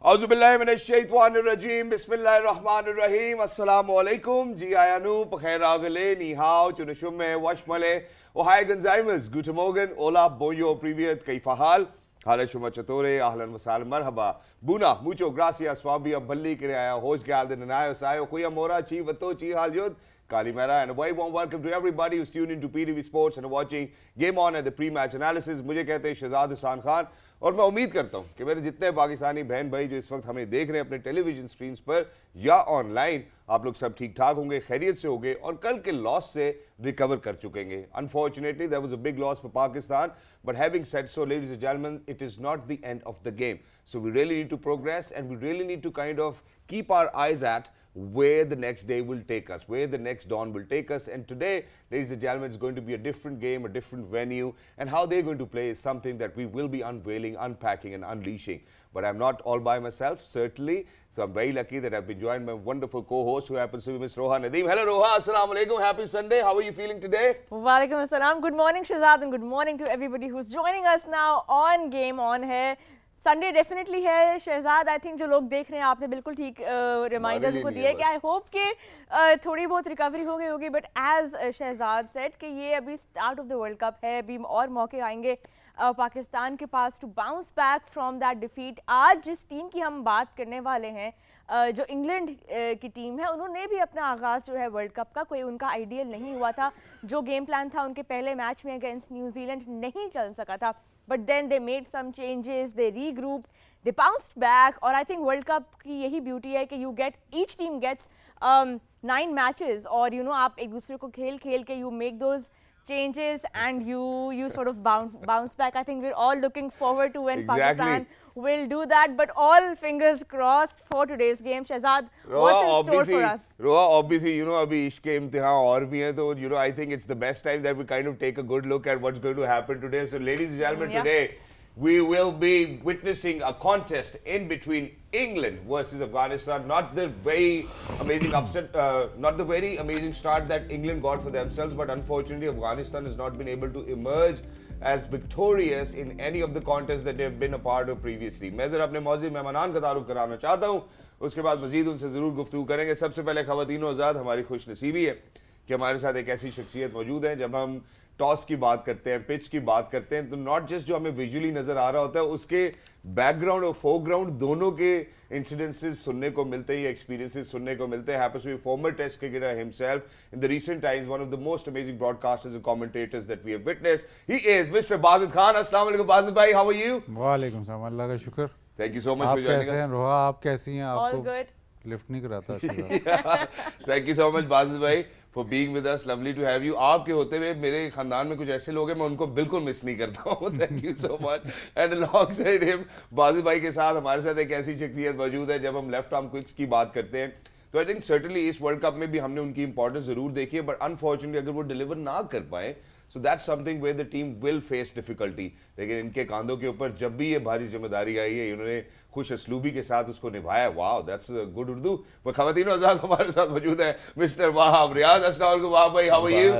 औज़ुबिल्लाहिमिनश्शैतानिर्रजीम बिस्मिल्लाहिर्रहमानिर्रहीम अस्सलामु अलैकुम जी आयानु बखैर आगले नीहाव चुनशुमे वशमले ओहाय गंजाइमस गुड मॉर्गन ओला बोयो प्रीवियत कैफाहाल हाल शुमा चतोरे ahlan वसाल मरहबा बुना mucho gracias Fabia बल्ली करे आया होश के आल नायो सायो खुया मोरा ची वतो ची हाल युद Kalimera and a very warm welcome to everybody who's tuned into PTV Sports and watching Game On and the pre-match analysis. मुझे कहते हैं शहजाद हसन खान और मैं उम्मीद करता हूं कि मेरे जितने पाकिस्तानी बहन भाई जो इस वक्त हमें देख रहे हैं अपने टेलीविजन स्क्रीन पर या ऑनलाइन, आप लोग सब ठीक ठाक होंगे, खैरियत से होंगे और कल के लॉस से रिकवर कर चुकेंगे. Unfortunately, there was a big loss for Pakistan, but having said so, ladies and gentlemen, it is not the end of the game. So we really need to progress and we really need to kind of keep our eyes at where the next day will take us, where the next dawn will take us. And today, ladies and gentlemen, it's going to be a different game, a different venue, and how they're going to play is something that we will be unveiling, unpacking and unleashing. But I'm not all by myself, certainly. So I'm very lucky that I've been joined by a wonderful co-host who happens to be Ms. Roha Nadeem. Hello Roha, assalamu alaikum, happy Sunday. How are you feeling today? Walaikum assalam. Good morning Shahzad and good morning to everybody who's joining us now on Game On है. Sunday definitely है Shahzad. I think जो लोग देख रहे हैं आपने बिल्कुल ठीक रिमाइंडर उनको दिया कि आई होप कि थोड़ी बहुत रिकवरी हो गई होगी. बट एज शहजाद सेड कि ये अभी start off the world cup है, अभी और मौके आएंगे पाकिस्तान के पास to bounce back from that defeat. आज जिस टीम की हम बात करने वाले हैं, जो इंग्लैंड की टीम है, उन्होंने भी अपना आगाज़ जो है वर्ल्ड कप का कोई उनका आइडियल नहीं हुआ था. जो गेम प्लान था उनके पहले मैच में अगेंस्ट न्यूजीलैंड नहीं चल सका था. But then they made some changes, they regrouped, they bounced back. और I think World Cup की यही beauty है कि each team gets 9 matches और आप एक दूसरे को खेल के you make those changes and you sort of bounce back. I think we're all looking forward to when Pakistan will do that, but all fingers crossed for today's game. Shahzad, what's in store for us? Roha, obviously, अभी इसके इम्तिहान और भी हैं, तो I think it's the best time that we kind of take a good look at what's going to happen today. So, ladies and gentlemen, today we will be witnessing a contest in between England versus Afghanistan. Not the very amazing upset, not the very amazing start that England got for themselves, but unfortunately, Afghanistan has not been able to emerge as victorious in any of the contests that they've been a part of previously. मैं ज़रा अपने मौजूद मेहमानान का तारुफ कराना चाहता हूँ, उसके बाद मजीद उनसे ज़रूर गुफ्तगू करेंगे. सबसे पहले ख़वातीनो आज़ाद, हमारी खुशनसीबी है कि हमारे साथ एक ऐसी शख्सियत मौजूद है. जब हम टॉस की बात करते हैं, पिच की बात करते हैं, तो नॉट जस्ट जो हमें विजुअली नज़र आ रहा होता है, उसके बैकग्राउंड और फोरग्राउंड दोनों के इंसिडेंसेस सुनने को मिलते हैं, एक्सपीरियंसेस सुनने को मिलते हैं. Happens to be former test cricketer himself in the recent times, one of the most amazing broadcasters and commentators that we have witnessed. He is mister Bazid Khan. अस्सलाम वालेकुम बाजिद भाई, हाउ आर यू? वालेकुम सलाम, अल्लाह का शुक्र. Thank you so much for joining us. Roha, आप कैसी हैं? All good. लिफ्ट नहीं कराता. Thank you so much Bajid भाई for being with us. Lovely to have you. आपके होते हुए मेरे खानदान में कुछ ऐसे लोग हैं, मैं उनको बिल्कुल मिस नहीं करता हूँ. Thank you so much. And alongside him, Wajid भाई के साथ हमारे साथ एक ऐसी शख्सियत मौजूद है. जब हम लेफ्ट आर्म क्विक्स की बात करते हैं, तो आई थिंक सर्टनली इस वर्ल्ड कप में भी हमने उनकी इंपॉर्टेंस जरूर देखी है, बट अनफॉर्चुनेटली अगर वो डिलीवर ना कर पाए, so that's something where the team will face difficulty. लेकिन इनके कांधों के ऊपर जब भी ये भारी जिम्मेदारी आई है, इन्होंने खुश असलूबी के साथ उसको निभाया. Wow, that's good Urdu. वो ख़वातीनो आज़ाद हमारे साथ मौजूद है. मिस्टर वहाब रियाज. अस्सलाम वालेकुम वहाब भाई, हाउ आर यू?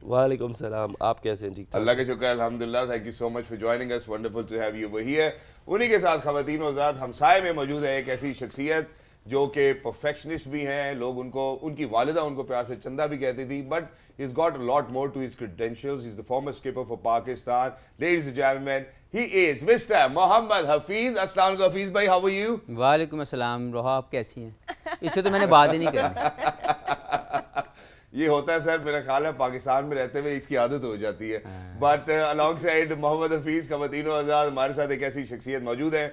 वालेकुम सलाम, आप कैसे हैं? ठीक ठाक, अल्लाह का शुक्र, अल्हम्दुलिल्लाह. Thank you so much for joining us. Wonderful to have you over here. उन्हीं के साथ ख़वातीनो आज़ाद हमसाये में मौजूद है एक ऐसी शख्सियत जो कि परफेक्शनिस्ट भी हैं. लोग उनको, उनकी वालिदा उनको प्यार से चंदा भी कहती थी, but he has got a lot more to his credentials. He is the former skipper for Pakistan. Ladies and gentleman, he is mister Mohammad Hafeez. अस्सलाम वालेकुम हफीज भाई, हाउ आर यू? वालेकुम अस्सलाम. रोहा, आप कैसी हैं? इससे तो मैंने बात ही नहीं करनी. ये होता है सर, मेरा ख्याल है पाकिस्तान में रहते हुए इसकी आदत हो जाती है. But alongside Mohammad Hafeez, ख़वातीनो आज़ाद, हमारे साथ एक ऐसी शख्सियत मौजूद है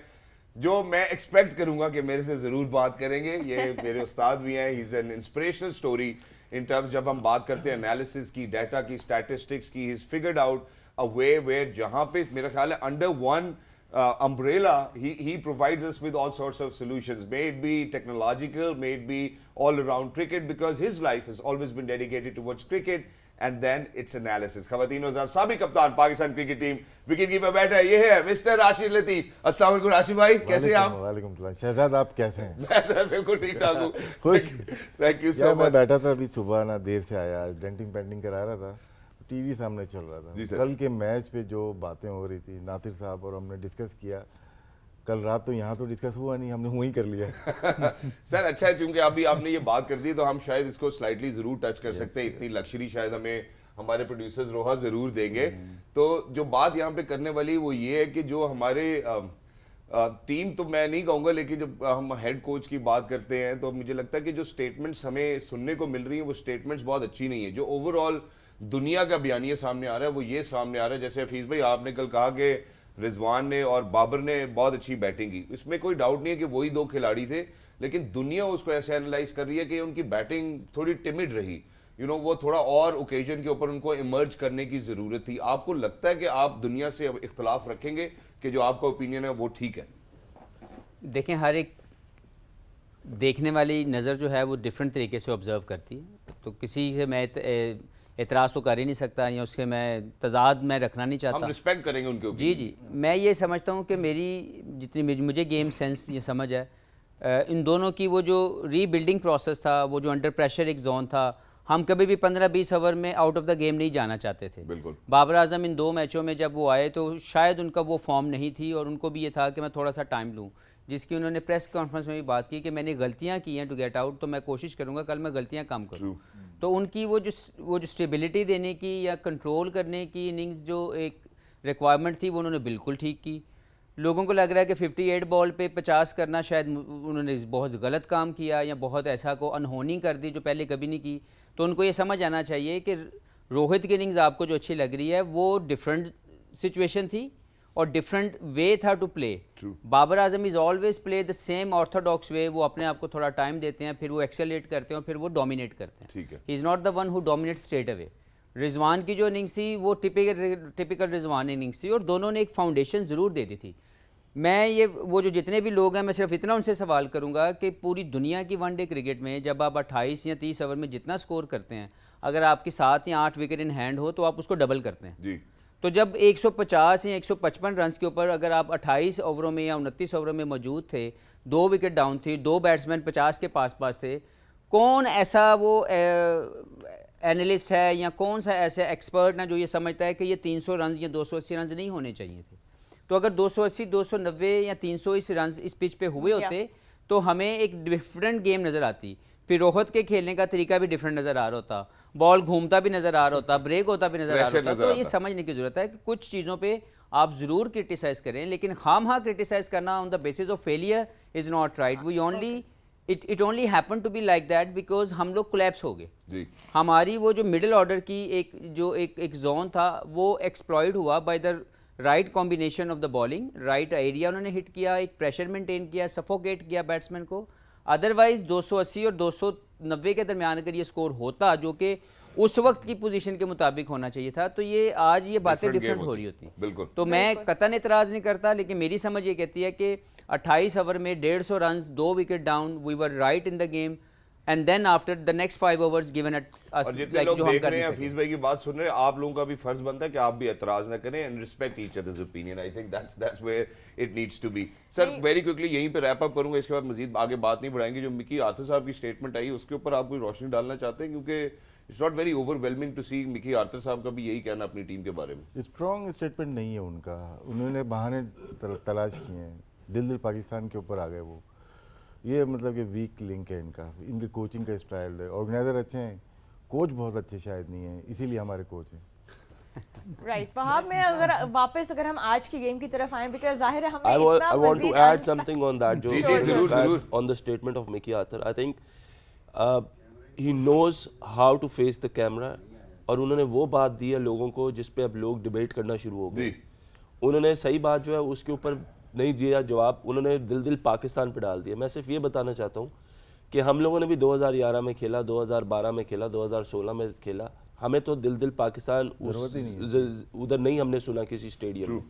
जो मैं एक्सपेक्ट करूंगा कि मेरे से ज़रूर बात करेंगे. ये मेरे उस्ताद भी हैं. He is an inspirational story in terms, जब हम बात करते हैं एनालिसिस की, डाटा की, स्टैटिस्टिक्स की. He is figured out a way where जहाँ पे मेरा ख्याल है under one umbrella, he provides us with all sorts of solutions, may it be technological, may it be all around cricket, because his life has always been dedicated towards cricket and then its analysis. ख़वातीनो आज़ाद, साबिक़ कप्तान Pakistan cricket team, wicket keeper बैठा है, ये है mister Rashid लतीफ़. अस्सलाम वालेकुम राशिद भाई, कैसे हैं आप? वालेकुम सलाम. शहजाद, आप कैसे हैं? मैं सर बिल्कुल ठीक ठाक हूँ. खुश. थैंक यू सो मैं मच. बैठा था अभी सुबह, ना देर से आया, डेंटिंग पेंटिंग करा रहा था, टीवी सामने चल रहा था. कल के मैच पे जो बातें हो रही थी नासिर साहब और हमने डिस्कस किया, कल रात तो यहाँ तो डिस्कस हुआ नहीं, हमने वहीं कर लिया। सर अच्छा है, चूंकि अभी आपने ये बात कर दी तो हम शायद इसको स्लाइटली जरूर टच कर सकते हैं। इतनी लग्जरी शायद हमें हमारे प्रोड्यूसर्स रोहा जरूर देंगे। तो जो बात यहाँ पे करने वाली वो ये है कि जो हमारे टीम तो मैं नहीं कहूँगा, लेकिन जब हम हेड कोच की बात करते हैं तो मुझे लगता है कि जो स्टेटमेंट्स हमें सुनने को मिल रही हैं वो स्टेटमेंट्स बहुत अच्छी नहीं है। जो ओवरऑल दुनिया का बयानिया सामने आ रहा है वो ये सामने आ रहा है, जैसे हफीज़ भाई आपने कल कहा कि रिजवान ने और बाबर ने बहुत अच्छी बैटिंग की, इसमें कोई डाउट नहीं है कि वही दो खिलाड़ी थे, लेकिन दुनिया उसको ऐसे एनालाइज कर रही है कि उनकी बैटिंग थोड़ी टिमिड रही। वो थोड़ा और ओकेजन के ऊपर उनको इमर्ज करने की ज़रूरत थी। आपको लगता है कि आप दुनिया से अब इख्तलाफ रखेंगे कि जो आपका ओपिनियन है वो ठीक है? देखें, हर एक देखने वाली नज़र जो है वो डिफरेंट तरीके से ऑब्ज़र्व करती है, तो किसी से मैं एतराज़ तो कर ही नहीं सकता या उससे मैं तजाद में रखना नहीं चाहता। हम रिस्पेक्ट करेंगे उनके ऊपर। जी, मैं ये समझता हूँ कि मेरी जितनी मुझे गेम सेंस ये समझ है, इन दोनों की वो जो रीबिल्डिंग प्रोसेस था, वो जो अंडर प्रेशर एक जोन था, हम कभी भी 15-20 ओवर में आउट ऑफ द गेम नहीं जाना चाहते थे। बिल्कुल। बाबर आजम इन 2 मैचों में जब वो आए तो शायद उनका वो फॉर्म नहीं थी और उनको भी ये था कि मैं थोड़ा सा टाइम लूँ, जिसकी उन्होंने प्रेस कॉन्फ्रेंस में भी बात की कि मैंने गलतियाँ की हैं टू गेट आउट, तो मैं कोशिश करूँगा कल मैं गलतियाँ कम करूँ। तो उनकी वो जो स्टेबिलिटी देने की या कंट्रोल करने की इनिंग्स जो एक रिक्वायरमेंट थी वो उन्होंने बिल्कुल ठीक की। लोगों को लग रहा है कि 58 बॉल पे 50 करना शायद उन्होंने बहुत गलत काम किया या बहुत ऐसा को अनहोनी कर दी जो पहले कभी नहीं की। तो उनको ये समझ आना चाहिए कि रोहित की इनिंग्स आपको जो अच्छी लग रही है वो डिफरेंट सिचुएशन थी और डिफरेंट वे था to play. Babar Azam is always play the same orthodox way. वो अपने आप को थोड़ा टाइम देते हैं, फिर वो एक्सेलेट करते हैं और फिर वो डोमिनेट करते हैं। ठीक है। He is not the one who dominate straight away. Rizwan की जो इनिंग्स थी वो टिपिकल रिजवान इनिंग्स थी और दोनों ने एक फाउंडेशन ज़रूर दे दी थी। मैं वो जो जितने भी लोग हैं, मैं सिर्फ इतना उनसे सवाल करूंगा कि पूरी दुनिया की वनडे क्रिकेट में जब आप 28 या 30 ओवर में जितना स्कोर करते हैं, अगर आपके 7 या 8 विकेट इन हैंड हो तो आप उसको डबल करते हैं जी। तो जब 150 या 155 रन के ऊपर अगर आप 28 ओवरों में या 29 ओवरों में मौजूद थे, 2 विकेट डाउन थी, 2 बैट्समैन 50 के पास थे, कौन ऐसा वो एनालिस्ट है या कौन सा ऐसा एक्सपर्ट है जो ये समझता है कि ये 300 रन या 280 रन नहीं होने चाहिए थे? तो अगर 280, 290 या 300 इस रन इस पिच पे हुए होते तो हमें एक डिफरेंट गेम नज़र आती। फिर रोहित के खेलने का तरीका भी डिफरेंट नज़र आ रहा होता, बॉल घूमता भी नज़र आ रहा होता, ब्रेक होता भी नज़र आ रहा होता। तो ये समझने की ज़रूरत है कि कुछ चीज़ों पे आप ज़रूर क्रिटिसाइज़ करें, लेकिन खामखा क्रिटिसाइज़ करना on the basis of failure is not right. We only it only happen to be like that because हम लोग कोलैप्स हो गए। हमारी वो जो मिडिल ऑर्डर की एक जोन था वो एक्सप्लॉइड हुआ by the right combination of the bowling. Right area उन्होंने हिट किया, एक प्रेशर मेंटेन किया, सफोकेट किया बैट्समैन को। अदरवाइज 280 और 290 के दरमियान अगर ये स्कोर होता, जो कि उस वक्त की पोजीशन के मुताबिक होना चाहिए था, तो ये आज ये बातें डिफरेंट हो रही होती। बिल्कुल। तो मैं कतन इतराज़ नहीं करता, लेकिन मेरी समझ ये कहती है कि 28 ओवर में 150 run, 2 wicket down, we were right in the game and then after the next 5 overs given at us, जितने लोग देख रहे हैं हफीज भाई की बात सुन रहे हैं, आप लोगों का भी फर्ज बनता है कि आप भी एतराज ना करें and respect each others opinion. I think that's where it needs to be. Sir very quickly यहीं पे रैप अप करूंगा, इसके बाद मजीद आगे बात नहीं बढ़ाएंगे। जो मिकी आर्थर साहब की स्टेटमेंट आई उसके ऊपर आप कोई रोशनी डालना चाहते हैं, क्योंकि it's not very overwhelming to see Mickey Arthur साहब का भी यही कहना अपनी टीम के बारे में। स्ट्रॉन्ग स्टेटमेंट नहीं है उनका, उन्होंने बहाने तलाश किए हैं, दिल पाकिस्तान के ऊपर आ गए वो। ये मतलब कि वीक लिंक है इनका, इनके कोचिंग का स्टाइल है। ऑर्गेनाइजर अच्छे हैं, कोच बहुत अच्छे शायद नहीं है, इसीलिए हमारे कोच हैं। राइट। वहाब में अगर वापस अगर हम आज की गेम की तरफ आए, बिकॉज़ जाहिर है हमने I want to add something on that. जी, जरूर। On the statement of Mickey Arthur, I think he knows how to face the camera. और उन्होंने वो बात दी है लोगों को जिस पे अब लोग डिबेट करना शुरू हो गए। उन्होंने सही बात जो है उसके ऊपर नहीं दिया जवाब, उन्होंने दिल पाकिस्तान पे डाल दिया। मैं सिर्फ ये बताना चाहता हूँ कि हम लोगों ने भी 2011 में खेला, 2012 में खेला, 2016 में खेला, हमें तो दिल पाकिस्तान उधर नहीं हमने सुना किसी स्टेडियम में।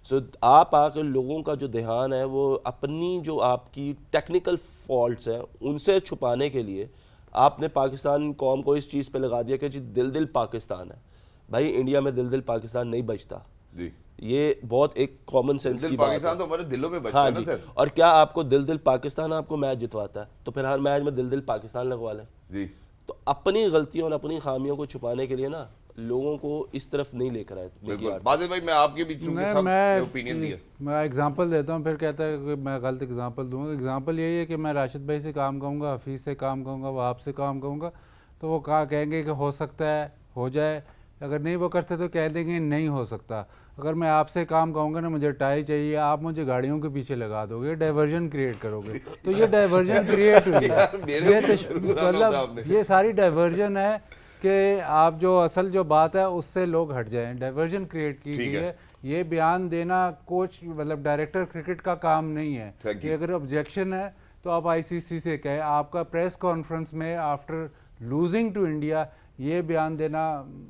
सो आप आकर लोगों का जो ध्यान है वो अपनी जो आपकी टेक्निकल फॉल्ट्स हैं उनसे छुपाने के लिए आपने पाकिस्तान कौम को इस चीज़ पे लगा दिया कि जी दिल पाकिस्तान है। भाई इंडिया में दिल पाकिस्तान नहीं बचता जी। ये बहुत एक कॉमन सेंस की बात है। पाकिस्तान तो हमारे दिलों में बचता है ना सर। और क्या आपको दिल पाकिस्तान आपको मैच जितवाता है? तो फिर हर मैच में दिल पाकिस्तान लगवा लें जी। तो अपनी गलतियों और अपनी खामियों को छुपाने के लिए ना लोगों को इस तरफ नहीं लेकर आए लेके बिल्कुल आते। बाजिद भाई, मैं आपके भी चूंकि सब मैं ओपिनियन दिया। मैं एग्जांपल देता हूँ, फिर कहता है कि मैं गलत एग्जांपल दूंगा। एग्जांपल यही है कि मैं राशिद भाई से काम कहूँगा, हफीज़ से काम कहूँगा, वहाब से काम कहूँगा, तो वो कहेंगे कि हो सकता है, हो जाए। अगर नहीं वो करते तो कह देंगे नहीं हो सकता। अगर मैं आपसे काम कहूँगा ना, मुझे टाई चाहिए, आप मुझे गाड़ियों के पीछे लगा दोगे, डाइवर्जन क्रिएट करोगे, तो ये डाइवर्जन क्रिएट हुई है। मतलब ये सारी डाइवर्जन है कि आप जो असल जो बात है उससे लोग हट जाएं, डाइवर्जन क्रिएट की गई है। ये बयान देना कोच मतलब डायरेक्टर क्रिकेट का काम नहीं है कि अगर ऑब्जेक्शन है तो आप आईसीसी से कहें। आपका प्रेस कॉन्फ्रेंस में आफ्टर लूजिंग टू इंडिया ये बयान देना,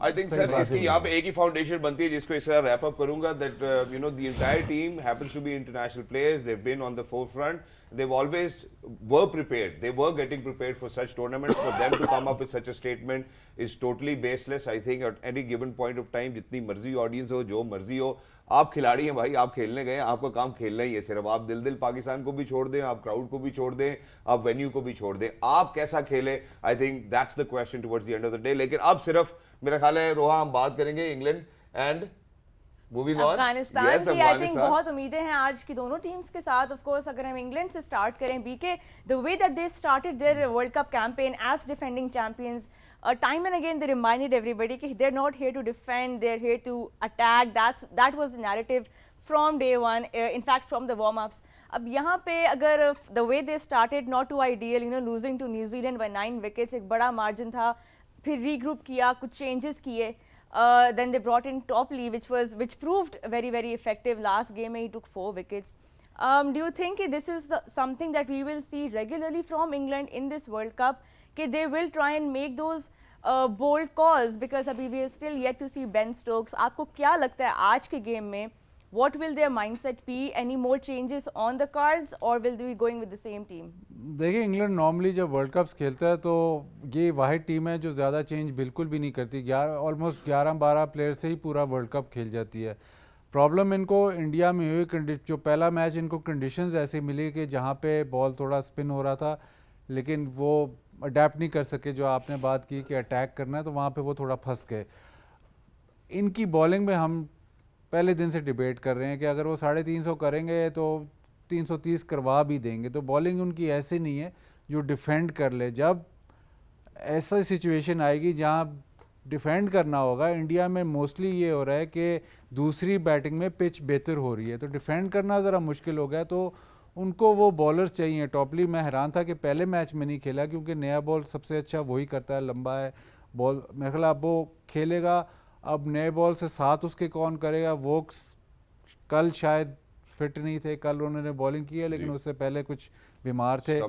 आई थिंक सर इसकी यहाँ पे एक ही फाउंडेशन बनती है जिसको इस तरह रैप अप करूंगा, that you know the entire team happens to be international players, they have been on the forefront, they have always were prepared, they were getting prepared for such tournaments, for them to come up with such a statement is totally baseless. I think at any given point of time, जितनी मर्जी audience हो, जो मर्जी हो, आप खिलाड़ी हैं भाई, आप खेलने गए, आपका काम खेलना ही है सिर्फ। आप दिल पाकिस्तान को भी छोड़ दें, आप क्राउड को भी छोड़ दें, आप वेन्यू को भी छोड़ दें, आप कैसा खेले, आई think that's the question towards the end of the day. लेकिन अब सिर्फ मेरा ख्याल है रोहा हम बात करेंगे England and moving on Afghanistan की। आई थिंक बहुत उम्मीदें हैं आज की दोनों टीम्स के साथ। ऑफ कोर्स अगर हम इंग्लैंड से स्टार्ट करें, because the way that they started their world cup campaign as defending champions, time and again they reminded everybody that they're not here to defend, they're here to attack. That was the narrative from day one, in fact from the warm-ups. अब यहाँ पे अगर the way they started not too ideal, you know, losing to New Zealand by 9 wickets, एक बड़ा margin था, फिर regroup किया, कुछ changes किए, then they brought in Topley which proved very very effective. Last game he took 4 wickets. Do you think this is something that we will see regularly from England in this World Cup? कि they will try and make those bold calls, because अभी we are still yet to see Ben Stokes. आपको क्या लगता है आज के game में what will their mindset be? Any more changes on the cards or will they be going with the same team? देखिए England normally जब world cups खेलता है तो ये वाहिद टीम है जो ज़्यादा चेंज बिल्कुल भी नहीं करती। ऑलमोस्ट 11-12 प्लेयर से ही पूरा वर्ल्ड कप खेल जाती है। प्रॉब्लम इनको इंडिया में हुई, जो पहला मैच इनको कंडीशंस ऐसी मिली कि जहाँ पे बॉल थोड़ा स्पिन हो रहा था, लेकिन वो अडेप्ट नहीं कर सके। जो आपने बात की कि अटैक करना है, तो वहाँ पे वो थोड़ा फंस गए। इनकी बॉलिंग में हम पहले दिन से डिबेट कर रहे हैं कि अगर वो 350 करेंगे तो 330 करवा भी देंगे। तो बॉलिंग उनकी ऐसी नहीं है जो डिफेंड कर ले। जब ऐसा सिचुएशन आएगी जहाँ डिफेंड करना होगा, इंडिया में मोस्टली ये हो रहा है कि दूसरी बैटिंग में पिच बेहतर हो रही है, तो डिफेंड करना ज़रा मुश्किल हो गया। तो उनको वो बॉलर्स चाहिए। टॉपली मैं हैरान था कि पहले मैच में नहीं खेला, क्योंकि नया बॉल सबसे अच्छा वही करता है, लंबा है बॉल। मेरे ख्याल अब वो खेलेगा। अब नए बॉल से साथ उसके कौन करेगा? वोक्स कल शायद फिट नहीं थे, कल उन्होंने बॉलिंग की है, लेकिन उससे पहले कुछ बीमार थे।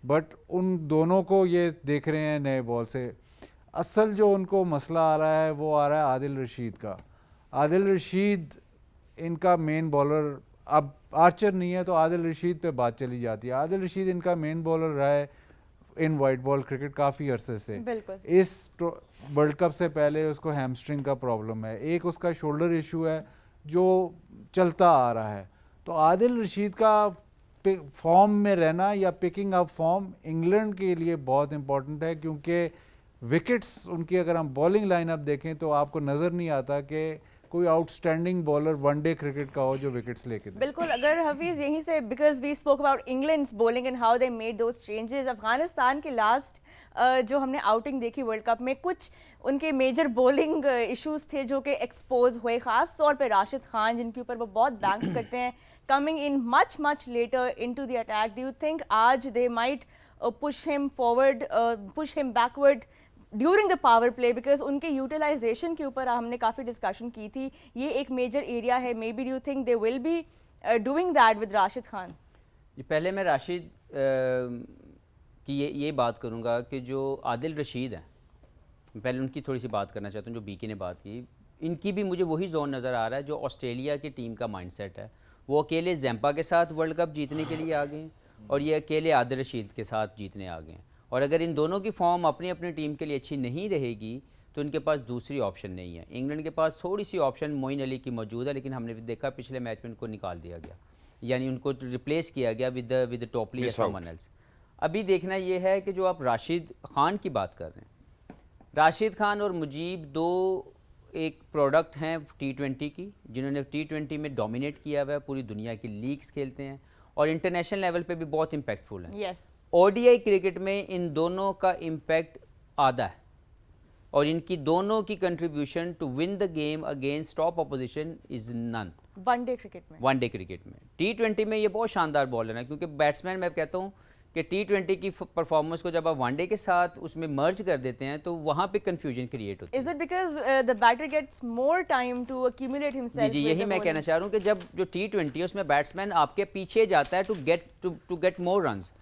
बट उन दोनों को ये देख रहे हैं नए बॉल से। असल जो उनको मसला आ रहा है वो आ रहा है आदिल रशीद का। आदिल रशीद इनका मेन बॉलर, अब आर्चर नहीं है तो आदिल रशीद पे बात चली जाती है। आदिल रशीद इनका मेन बॉलर रहा है इन वाइट बॉल क्रिकेट काफ़ी अरसे से। इस वर्ल्ड कप से पहले उसको हैमस्ट्रिंग का प्रॉब्लम है, एक उसका शोल्डर इशू है जो चलता आ रहा है। तो आदिल रशीद का फॉर्म में रहना या पिकिंग अप फॉर्म इंग्लैंड के लिए बहुत इंपॉर्टेंट है, क्योंकि विकेट्स उनकी अगर हम बॉलिंग लाइनअप देखें तो आपको नज़र नहीं आता कि कोई आउटस्टैंडिंग बॉलर वनडे क्रिकेट का हो जो विकेट्स लेके दे। बिल्कुल। अगर हफीज यहीं से, because we spoke about England's bowling and how they made those changes, Afghanistan के लास्ट जो हमने आउटिंग देखी वर्ल्ड कप में, कुछ उनके मेजर बॉलिंग इश्यूज थे जो कि एक्सपोज हुए, खास तौर पे राशिद खान जिनके ऊपर वो बहुत बैंक करते हैं, coming in much later into the attack. Do you think आज they might push him forward, push him backward during the power play? Because उनके यूटिलाइजेशन के ऊपर हमने काफ़ी डिस्कशन की थी, ये एक मेजर एरिया है। May be do you think they will be doing that with Rashid Khan? पहले मैं राशिद की ये बात करूँगा कि जो आदिल रशीद हैं, पहले उनकी थोड़ी सी बात करना चाहता हूँ। जो बीके ने बात की, इनकी भी मुझे वही जोन नज़र आ रहा है जो ऑस्ट्रेलिया की टीम का माइंडसेट है। वो अकेले जैम्पा के साथ वर्ल्ड कप जीतने के लिए आ गए हैं और ये अकेले आदिल रशीद के साथ जीतने आ गए हैं। और अगर इन दोनों की फॉर्म अपनी अपनी टीम के लिए अच्छी नहीं रहेगी तो इनके पास दूसरी ऑप्शन नहीं है। इंग्लैंड के पास थोड़ी सी ऑप्शन मोइन अली की मौजूद है, लेकिन हमने देखा पिछले मैच में उनको निकाल दिया गया, यानी उनको रिप्लेस किया गया विद टॉपली या समवन एल्स। अभी देखना ये है कि जो आप राशिद खान की बात कर रहे हैं, राशिद खान और मुजीब दो एक प्रोडक्ट हैं T20 की, जिन्होंने T20 में डोमिनेट किया हुआ है, पूरी दुनिया की लीग्स खेलते हैं और इंटरनेशनल लेवल पे भी बहुत इम्पैक्टफुल हैं। यस, ODI क्रिकेट में इन दोनों का इम्पैक्ट आधा है और इनकी दोनों की contribution to win the game against top opposition is none. One day cricket में, वनडे क्रिकेट में T20 में ये बहुत शानदार बॉलर है, क्योंकि बैट्समैन मैं कहता हूँ कि T20 की परफॉर्मेंस को जब आप वनडे के साथ उसमें मर्ज कर देते हैं तो वहाँ पे कंफ्यूजन क्रिएट होती है। Is it because the batter gets more time to accumulate जी हिमसेल्फ? जी, यही मैं कहना चाह रहा हूँ कि जब जो T20 है उसमें बैट्समैन आपके पीछे जाता है to get more runs.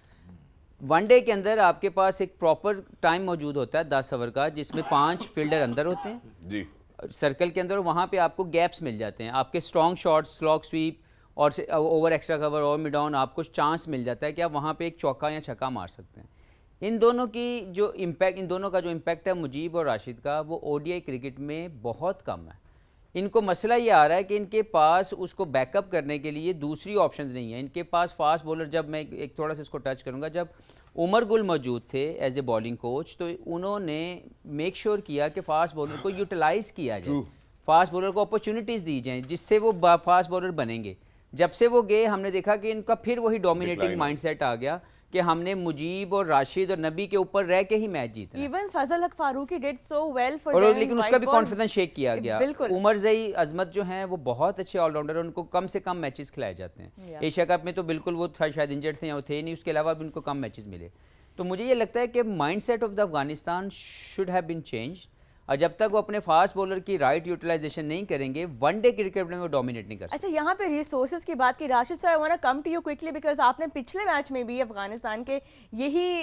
One day के अंदर आपके पास एक प्रॉपर टाइम मौजूद होता है 10 ओवर का, जिसमें 5 फील्डर अंदर होते हैं जी, सर्कल के अंदर, वहाँ पे आपको गैप्स मिल जाते हैं, आपके स्ट्रॉन्ग शॉट्स, स्लॉग स्वीप और ओवर एक्स्ट्रा कवर और मिड ऑन, आपको चांस मिल जाता है कि आप वहाँ पे एक चौका या छक्का मार सकते हैं। इन दोनों का जो इम्पैक्ट है मुजीब और राशिद का, वो ODI क्रिकेट में बहुत कम है। इनको मसला ये आ रहा है कि इनके पास उसको बैकअप करने के लिए दूसरी ऑप्शंस नहीं है। इनके पास फास्ट बॉलर, जब मैं एक थोड़ा सा इसको टच करूंगा, जब उमर गुल मौजूद थे एज ए बॉलिंग कोच, तो उन्होंने मेक श्योर किया कि फास्ट बॉलर को यूटिलाइज किया जाए, फास्ट बॉलर को अपॉर्चुनिटीज़ दी जाएँ जिससे वो फास्ट बॉलर बनेंगे। जब से वो गए हमने देखा कि इनका फिर वही डोमिनेटिंग माइंडसेट आ गया कि हमने मुजीब और राशिद और नबी के ऊपर रह के ही मैच जीतना है। Even Fazal Haq Farooqi did so well for और देम, लेकिन उसका भी कॉन्फिडेंस शेक किया गया। बिल्कुल। उमर जई अजमत जो हैं वो बहुत अच्छे ऑलराउंडर हैं, उनको कम से कम मैचेस खिलाए जाते हैं। Yeah. एशिया कप में तो बिल्कुल वो शायद इंजर्ड थे या वो थे नहीं, उसके अलावा भी उनको कम मैचेस मिले। तो मुझे ये लगता है कि mindset of the Afghanistan should have been changed, और जब तक वो अपने फास्ट बॉलर की राइट यूटिलाइजेशन नहीं करेंगे, वनडे क्रिकेट में वो डोमिनेट नहीं कर सकते। अच्छा, यहाँ पे रिसोर्सेज की बात की, Rashid sir, I want to come to you quickly because आपने पिछले मैच में भी अफगानिस्तान के यही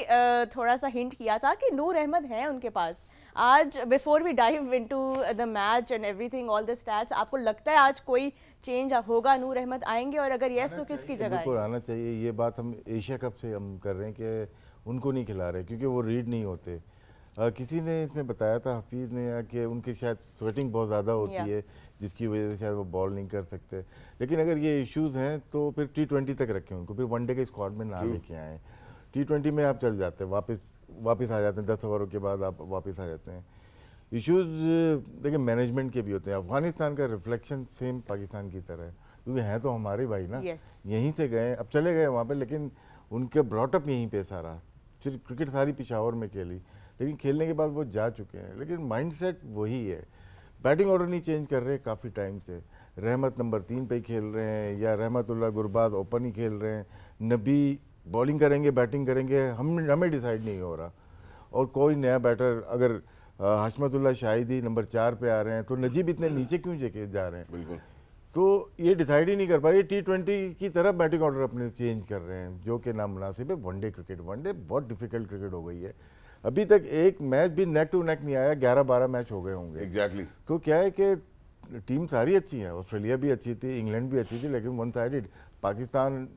थोड़ा सा हिंट किया था कि नूर अहमद है उनके पास। आज before we dive into the match and everything, all the stats, आपको लगता है आज कोई चेंज होगा, नूर अहमद आएंगे, और अगर यस तो किसकी जगह बिल्कुल आएंगे? आना चाहिए। ये बात हम एशिया कप से हम कर रहे हैं कि उनको नहीं खिला रहे क्योंकि वो रीड नहीं होते। किसी ने इसमें बताया था, हफीज़ ने, कि उनकी शायद स्वेटिंग बहुत ज़्यादा होती है जिसकी वजह से शायद वो बॉल नहीं कर सकते। लेकिन अगर ये इश्यूज़ हैं तो फिर T20 तक रखें उनको, फिर वनडे के स्क्वाड में ना लेके आएँ। T20 में आप चल जाते हैं, वापस आ जाते हैं, 10 ओवरों के बाद आप वापस आ जाते हैं। इश्यूज़ देखिए मैनेजमेंट के भी होते हैं। अफगानिस्तान का रिफ्लेक्शन सेम पाकिस्तान की तरह है, क्योंकि हैं तो हमारे भाई ना, यहीं से गए, अब चले गए वहाँ पे, लेकिन उनके ब्रॉटअप यहीं पे सारा, सिर्फ क्रिकेट सारी पिशावर में खेली, लेकिन खेलने के बाद वो जा चुके हैं। लेकिन माइंडसेट वही है। बैटिंग ऑर्डर नहीं चेंज कर रहे काफ़ी टाइम से। रहमत नंबर 3 पे ही खेल रहे हैं, या रहमतुल्लाह गुरबाज ओपन ही खेल रहे हैं, नबी बॉलिंग करेंगे बैटिंग करेंगे, हमें डिसाइड नहीं हो रहा। और कोई नया बैटर, अगर हशमतुल्लाह शाहिदी नंबर 4 पे आ रहे हैं तो नजीब इतने नीचे क्यों जा रहे हैं? बिल्कुल। तो ये डिसाइड ही नहीं कर पा रहे। T20 की तरफ बैटिंग ऑर्डर अपने चेंज कर रहे हैं, जो कि नामुनासिब है। वनडे बहुत डिफिकल्ट क्रिकेट हो गई है। अभी तक एक मैच भी नेक टू नेक नहीं आया, 11-12 मैच हो गए होंगे। एग्जैक्टली। तो क्या है कि टीम सारी अच्छी है, ऑस्ट्रेलिया भी अच्छी थी, इंग्लैंड भी अच्छी थी, लेकिन वन साइडेड। पाकिस्तान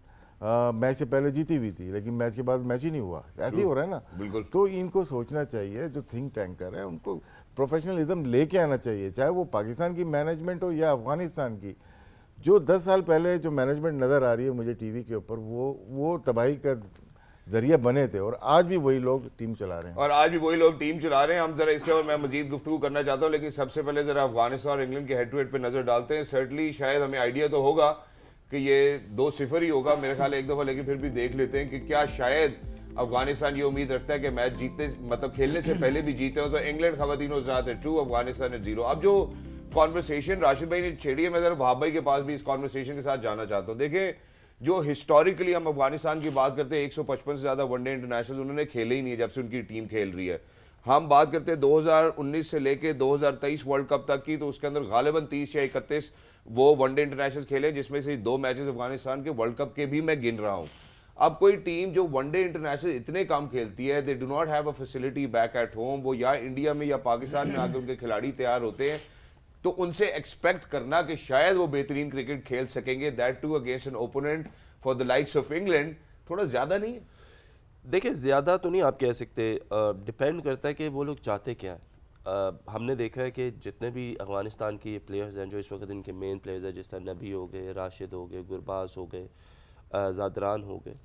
मैच से पहले जीती हुई थी, लेकिन मैच के बाद मैच ही नहीं हुआ। ऐसे ही हो रहा है ना। बिल्कुल। तो इनको सोचना चाहिए, जो थिंक टैंकर है उनको प्रोफेशनलिज्म लेके आना चाहिए, चाहे वो पाकिस्तान की मैनेजमेंट हो या अफगानिस्तान की। जो 10 साल पहले जो मैनेजमेंट नज़र आ रही है मुझे टीवी के ऊपर, वो तबाही का जरिया बने थे, और आज भी वही लोग टीम चला रहे हैं। और आज भी वही लोग टीम चला रहे हैं। हम जरा इसके ऊपर मैं मजीद गुफ्तगू करना चाहता हूँ, लेकिन सबसे पहले जरा अफगानिस्तान और इंग्लैंड के हेड टू हेड पे नजर डालते हैं। सर्टनली शायद हमें आइडिया तो होगा कि ये 2-0 ही होगा मेरे ख्याल एक दफ़ा, लेकिन फिर भी देख लेते हैं कि क्या शायद अफगानिस्तान ये उम्मीद रखता है कि मैच जीतते, मतलब खेलने से पहले भी जीते हो। तो इंग्लैंड खवातीन ज़्यादा 2, अफगानिस्तान 0। अब जो कॉन्वर्सेशन राशिद भाई ने छेड़ी है, मैं जरा वहाब भाई के पास भी इस कॉन्वर्सेशन के साथ जाना चाहता हूँ। देखिए, जो हिस्टोरिकली हम अफगानिस्तान की बात करते हैं, 155 से ज़्यादा वनडे इंटरनेशनल उन्होंने खेले ही नहीं है जब से उनकी टीम खेल रही है। हम बात करते हैं 2019 से लेके 2023 वर्ल्ड कप तक की, तो उसके अंदर गालिबन 30 या 31 वो वनडे इंटरनेशनल खेले, जिसमें से 2 मैचेस अफगानिस्तान के वर्ल्ड कप के भी मैं गिन रहा हूँ। अब कोई टीम जो वनडे इंटरनेशनल इतने कम खेलती है, they do not have a facility back at home, वो या इंडिया में या पाकिस्तान में आकर उनके खिलाड़ी तैयार होते हैं, तो उनसे एक्सपेक्ट करना कि शायद वो बेहतरीन क्रिकेट खेल सकेंगे, that to against an opponent for the likes of England, थोड़ा ज़्यादा नहीं है? देखिए, ज़्यादा तो नहीं आप कह सकते, डिपेंड करता है कि वो लोग चाहते क्या हैं। हमने देखा है कि जितने भी अफगानिस्तान के प्लेयर्स हैं जो इस वक्त इनके मेन प्लेयर्स हैं, जिस तरह नबी हो गए, राशिद हो गए, गुरबाज हो गए, ज़ादरान हो गए,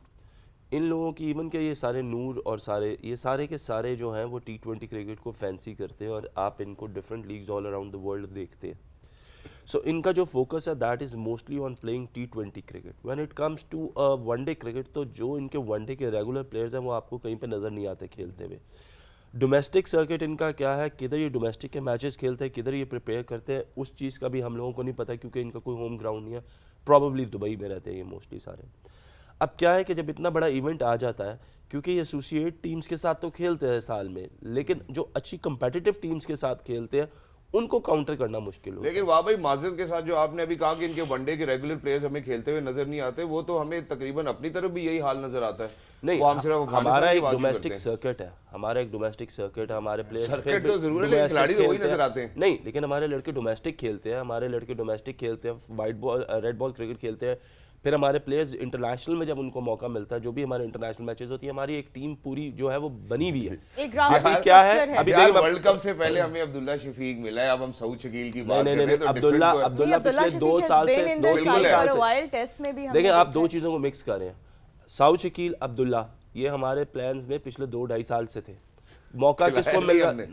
इन लोगों की इवन के ये सारे नूर और ये सारे के सारे जो हैं वो T20 क्रिकेट को फैंसी करते हैं और आप इनको different leagues all around the world देखते हैं। सो इनका जो फोकस है that is mostly on playing T20 cricket. When it comes to one day cricket, तो जो इनके वनडे के रेगुलर प्लेयर्स हैं वो आपको कहीं पे नज़र नहीं आते खेलते हुए। डोमेस्टिक सर्किट इनका क्या है, किधर ये डोमेस्टिक के मैचेस खेलते हैं, किधर ये प्रिपेयर करते हैं, उस चीज़ का भी हम लोगों को नहीं पता क्योंकि इनका कोई होम ग्राउंड नहीं है। प्रॉबली दुबई में रहते हैं ये मोस्टली सारे। अब क्या है कि जब इतना बड़ा इवेंट आ जाता है, क्योंकि ये एसोसिएट टीम्स के साथ तो खेलते हैं साल में, लेकिन जो अच्छी कंपेटिटिव टीम्स के साथ खेलते हैं उनको काउंटर करना मुश्किल होता है। लेकिन वाह भाई, माजिद के साथ जो आपने अभी कहा कि इनके वनडे के रेगुलर प्लेयर्स हमें खेलते हुए नजर नहीं आते, वो तो हमें तकरीबन अपनी तरफ भी यही हाल नजर आता है। नहीं, वो हम सिर्फ अफगानिस्तान हमारा की एक बात ही डोमेस्टिक करते हैं। सर्किट है, हमारा एक डोमेस्टिक सर्किट है, हमारे प्लेयर्स सर्किट तो जरूर है, लेकिन खिलाड़ी तो वही नजर आते हैं। नहीं, लेकिन हमारे लड़के डोमेस्टिक खेलते हैं, हमारे लड़के डोमेस्टिक खेलते हैं, white ball red ball cricket खेलते हैं। फिर हमारे प्लेयर्स इंटरनेशनल में जब उनको मौका मिलता है, जो भी हमारे इंटरनेशनल मैचेस होती है, हमारी एक टीम पूरी जो है वो बनी हुई है। एक ग्राउंड अभी क्या है, अभी यार देखिए वर्ल्ड कप से पहले हमें अब्दुल्ला शफीक मिला है, अब हम सऊद शकील की बात कर रहे हैं, तो अब्दुल्ला different तो है। अब्दुल्ला पिछले 2 साल से टेस्ट में भी देखिए आप दो चीज़ों को मिक्स कर रहे हैं। साउथ शकील, अब्दुल्ला, ये हमारे प्लान्स में पिछले 2-2.5 साल से थे। मौका किसको मिल रहा,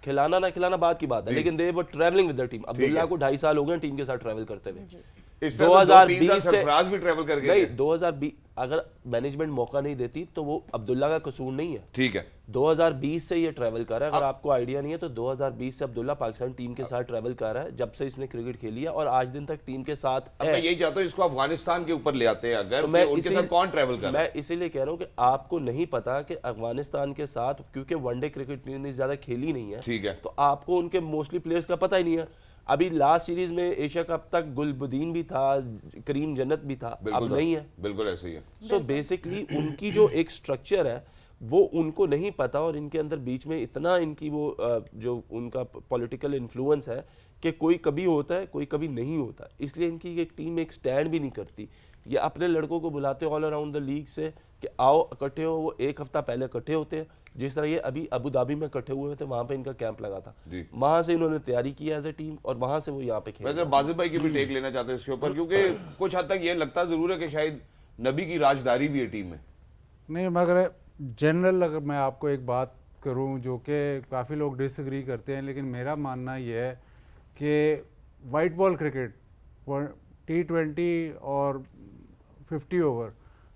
खिलाना ना खिलाना बात की बात है, लेकिन they were travelling with the team. Abdullah को 2.5 साल हो गए टीम के साथ ट्रैवल करते हुए। इस तरह तो 2020 से से सरफराज भी ट्रैवल कर गए नहीं, थे। 2020 अगर मैनेजमेंट मौका नहीं देती तो वो अब्दुल्ला का कसूर नहीं है। ठीक है, 2020 से ये ट्रैवल कर रहा है। अगर आपको आइडिया नहीं है तो 2020 से अब्दुल्ला पाकिस्तान टीम के साथ ट्रैवल कर रहा है, जब से इसने क्रिकेट खेली है और आज दिन तक टीम के साथ अब है। मैं यही चाहता हूँ इसको अफगानिस्तान के ऊपर ले आते हैं, अगर तो मैं उनके साथ कौन ट्रैवल कर रहा है। मैं इसीलिए कह रहा हूँ कि आपको नहीं पता कि अफगानिस्तान के साथ, क्योंकि वनडे क्रिकेट टीम ज्यादा खेली नहीं है, ठीक है, तो आपको उनके मोस्टली प्लेयर्स का पता ही नहीं है। अभी लास्ट सीरीज में एशिया कप तक गुलबुद्दीन भी था, करीम जन्नत भी था, अब नहीं है। बिल्कुल ऐसे ही है। सो बेसिकली उनकी जो एक स्ट्रक्चर है वो उनको नहीं पता, और इनके अंदर बीच में इतना इनकी वो जो उनका पॉलिटिकल इन्फ्लुएंस है कि कोई कभी होता है कोई कभी नहीं होता। इसलिए इनकी एक टीम एक स्टैंड भी नहीं करती। ये अपने लड़कों को बुलाते ऑल अराउंड द लीग से कि आओ इकट्ठे हो, वो एक हफ्ता पहले इकट्ठे होते हैं। जिस तरह ये अभी अबू धाबी में इकट्ठे हुए थे, वहाँ पे इनका कैंप लगा था, वहाँ से इन्होंने तैयारी की एज ए टीम और वहाँ से वो यहाँ पे खेले। वैसे बाजिद भाई की भी टेक लेना चाहते हैं इसके ऊपर, क्योंकि कुछ हद तक ये लगता जरूर है कि शायद नबी की राजदारी भी है टीम में। नहीं, मगर जनरल अगर मैं आपको एक बात करूं जो कि काफ़ी लोग डिसएग्री करते हैं, लेकिन मेरा मानना ये है कि वाइट बॉल क्रिकेट T20 और 50 ओवर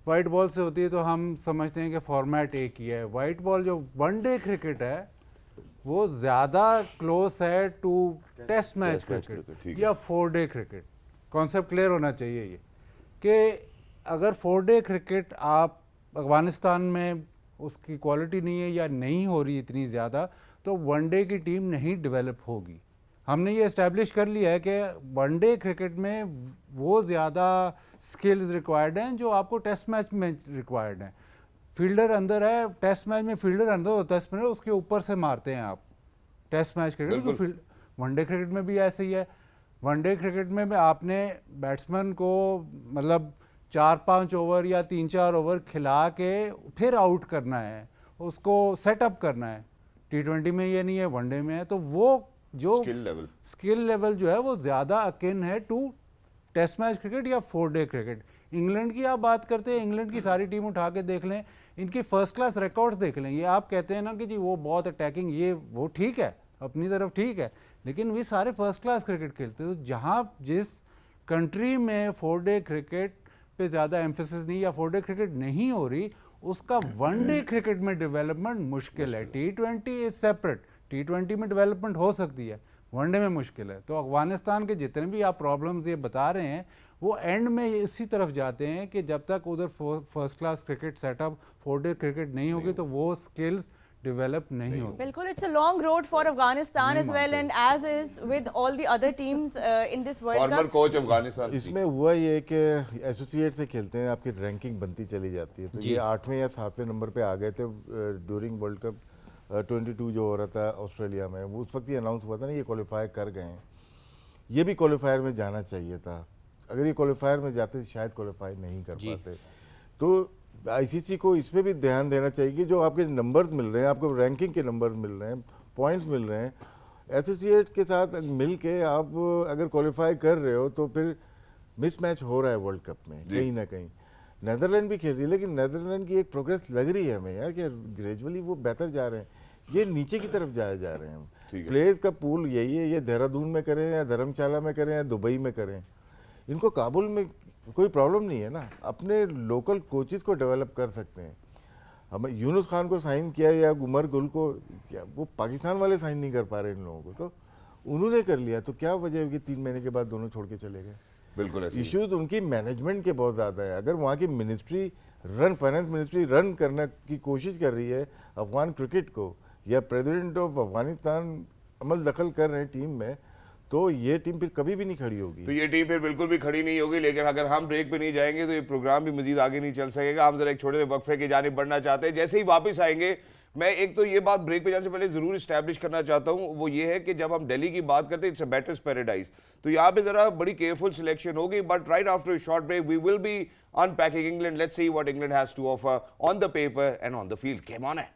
वाइट बॉल से होती है, तो हम समझते हैं कि फॉर्मेट एक ही है। वाइट बॉल जो वनडे क्रिकेट है वो ज़्यादा क्लोज है टू टेस्ट मैच क्रिकेट या 4 डे क्रिकेट। कॉन्सेप्ट क्लियर होना चाहिए ये कि अगर 4 डे क्रिकेट आप अफगानिस्तान में उसकी क्वालिटी नहीं है या नहीं हो रही इतनी ज़्यादा, तो वनडे की टीम नहीं डेवलप होगी। हमने ये इस्टेब्लिश कर लिया है कि वनडे क्रिकेट में वो ज़्यादा स्किल्स रिक्वायर्ड हैं जो आपको टेस्ट मैच में रिक्वायर्ड हैं। फील्डर अंदर है, टेस्ट मैच में फील्डर अंदर होता है, स्पिनर उसके ऊपर से मारते हैं आप टेस्ट मैच क्रिकेट। तो वनडे क्रिकेट में भी ऐसे ही है। वनडे क्रिकेट में आपने बैट्समैन को मतलब 4-5 ओवर या 3-4 ओवर खिला के फिर आउट करना है, उसको सेटअप करना है। T20 में ये नहीं है, वनडे में है। तो वो जो स्किल लेवल जो है वो ज़्यादा अकिन है टू टेस्ट मैच क्रिकेट या 4 डे क्रिकेट। इंग्लैंड की आप बात करते हैं, इंग्लैंड की सारी टीम उठा के देख लें, इनकी फर्स्ट क्लास रिकॉर्ड्स देख लें। ये आप कहते हैं ना कि जी वो बहुत अटैकिंग, ये वो ठीक है, अपनी तरफ ठीक है, लेकिन वे सारे फर्स्ट क्लास क्रिकेट खेलते हैं। तो जहाँ जिस कंट्री में 4 डे क्रिकेट पे ज़्यादा एम्फेसिस नहीं या 4 डे क्रिकेट नहीं हो रही, उसका वनडे क्रिकेट में डेवलपमेंट मुश्किल है। T20 इज सेपरेट, T20 में डेवलपमेंट हो सकती है, वनडे में मुश्किल है। तो अफगानिस्तान के जितने भी आप प्रॉब्लम्स ये बता रहे हैं वो एंड में इसी तरफ जाते हैं कि जब तक उधर first class cricket setup 4 day cricket नहीं होगी तो वो स्किल्स डेवलप नहीं होगी। बिल्कुल, it's a long road for Afghanistan as well and as is with all the other teams in this world cup. Former coach Afghanistan. इसमें हुआ ये कि एसोसिएट से खेलते हैं, आपकी रैंकिंग बनती चली जाती है। तो ये 8वें या 7वें नंबर पे आ गए थे ड्यूरिंग वर्ल्ड कप 22 जो हो रहा था ऑस्ट्रेलिया में। वो उस वक्त ये अनाउंस हुआ था ना, ये क्वालिफाई कर गए हैं। ये भी क्वालिफायर में जाना चाहिए था। अगर ये क्वालिफायर में जाते तो शायद क्वालिफाई नहीं कर पाते। तो आईसीसी को इसमें भी ध्यान देना चाहिए कि जो आपके नंबर्स मिल रहे हैं, आपको रैंकिंग के नंबर्स मिल रहे हैं, पॉइंट्स मिल रहे हैं, एसोसिएट के साथ मिल के आप अगर क्वालिफाई कर रहे हो तो फिर मिसमैच हो रहा है वर्ल्ड कप में कहीं ना कहीं। नेदरलैंड भी खेल रही है, लेकिन नेदरलैंड की एक प्रोग्रेस लग रही है हमें यार कि ग्रेजुअली वो बेहतर जा रहे हैं, ये नीचे की तरफ जा रहे हैं हम। प्लेयर्स का पूल यही है, ये देहरादून में करें या धर्मशाला में करें या दुबई में करें, इनको काबुल में कोई प्रॉब्लम नहीं है ना, अपने लोकल कोचेस को डेवलप कर सकते हैं। हमें यूनुस खान को साइन किया या उमर गुल को, क्या वो पाकिस्तान वाले साइन नहीं कर पा रहे इन लोगों को, तो उन्होंने कर लिया, तो क्या वजह है कि 3 महीने के बाद दोनों छोड़ के चले गए। बिल्कुल ऐसे ही। इश्यूज उनकी मैनेजमेंट के बहुत ज़्यादा है। अगर वहाँ की मिनिस्ट्री फाइनेंस मिनिस्ट्री रन करने की कोशिश कर रही है अफगान क्रिकेट को, या प्रेसिडेंट ऑफ अफगानिस्तान अमल दखल कर रहे हैं टीम में, तो ये टीम फिर कभी भी नहीं खड़ी होगी। तो ये टीम फिर बिल्कुल भी खड़ी नहीं होगी। लेकिन अगर हम ब्रेक पे नहीं जाएंगे तो ये प्रोग्राम भी मजीद आगे नहीं चल सकेगा। हम जरा एक छोटे से वक्फे की जानिब बढ़ना चाहते हैं। जैसे ही वापस आएंगे, मैं एक तो ये बात ब्रेक पे जाने से पहले जरूर इस्टेब्लिश करना चाहता हूँ, वो ये है कि जब हम दिल्ली की बात करते हैं इट्स अ बैटर्स पैराडाइज, तो यहाँ पे जरा बड़ी केयरफुल सिलेक्शन होगी। But right after short break we will be unpacking England. Let's see what England has to offer on the paper and on the field. Come on है।